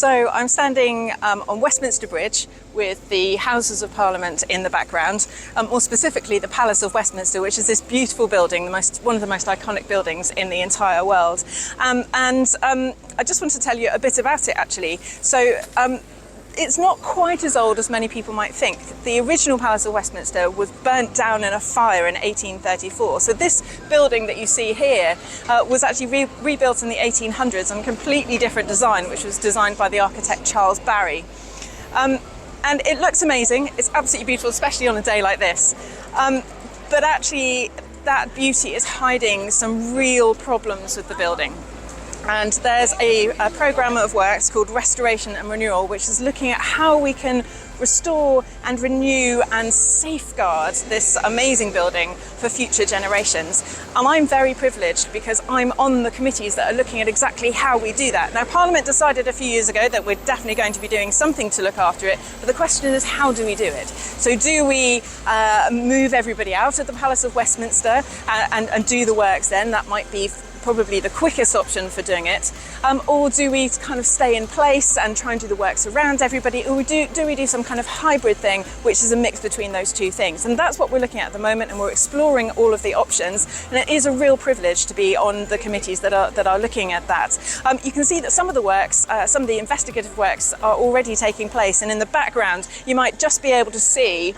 So I'm standing on Westminster Bridge with the Houses of Parliament in the background, more specifically the Palace of Westminster, which is this beautiful building, one of the most iconic buildings in the entire world. I just want to tell you a bit about it actually. So it's not quite as old as many people might think. The original Palace of Westminster was burnt down in a fire in 1834. So this building that you see here was actually rebuilt in the 1800s on a completely different design, which was designed by the architect Charles Barry. And it looks amazing. It's absolutely beautiful, especially on a day like this. But actually, that beauty is hiding some real problems with the building. And there's a programme of works called Restoration and Renewal, which is looking at how we can restore and renew and safeguard this amazing building for future generations. And I'm very privileged because I'm on the committees that are looking at exactly how we do that. Now, Parliament decided a few years ago that we're definitely going to be doing something to look after it, but the question is, how do we do it? So do we move everybody out of the Palace of Westminster and do the works then? That might be probably the quickest option for doing it, or do we kind of stay in place and try and do the works around everybody, or do we do some kind of hybrid thing, which is a mix between those two things? And that's what we're looking at the moment, and we're exploring all of the options, and it is a real privilege to be on the committees that are looking at that. You can see that some of the works, some of the investigative works are already taking place, and in the background you might just be able to see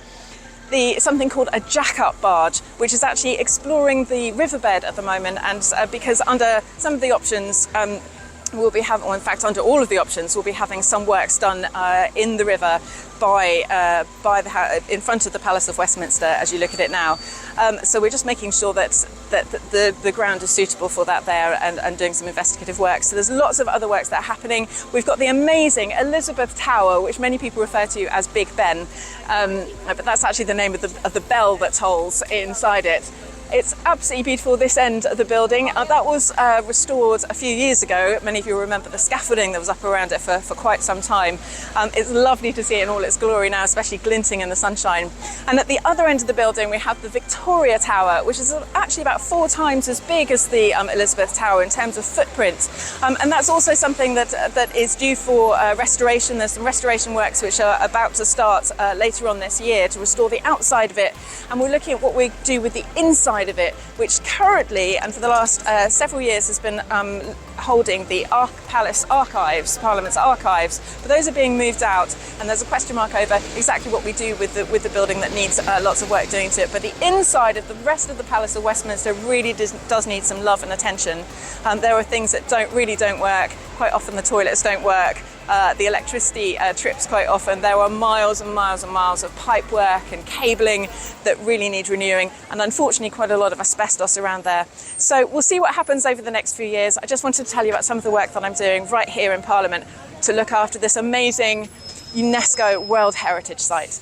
something called a jack-up barge, which is actually exploring the riverbed at the moment, and because under some of the options we'll be having, or in fact under all of the options, we'll be having some works done in the river in front of the Palace of Westminster as you look at it now. So we're just making sure that the ground is suitable for that there, and doing some investigative work. So there's lots of other works that are happening. We've got the amazing Elizabeth Tower, which many people refer to as Big Ben, but that's actually the name of the bell that tolls inside it. It's absolutely beautiful, this end of the building. That was restored a few years ago. Many of you remember the scaffolding that was up around it for quite some time. It's lovely to see it in all its glory now, especially glinting in the sunshine. And at the other end of the building, we have the Victoria Tower, which is actually about 4 times as big as the Elizabeth Tower in terms of footprint. And that's also something that is due for restoration. There's some restoration works which are about to start later on this year to restore the outside of it. And we're looking at what we do with the inside of it, which currently and for the last several years has been holding the Palace archives, Parliament's archives, but those are being moved out, and there's a question mark over exactly what we do with the building that needs lots of work doing to it. But the inside of the rest of the Palace of Westminster really does need some love and attention. There are things that really don't work. Quite often the toilets don't work. The electricity trips quite often. There are miles and miles and miles of pipe work and cabling that really need renewing, and unfortunately quite a lot of asbestos around there. So we'll see what happens over the next few years. I just wanted to tell you about some of the work that I'm doing right here in Parliament to look after this amazing UNESCO World Heritage Site.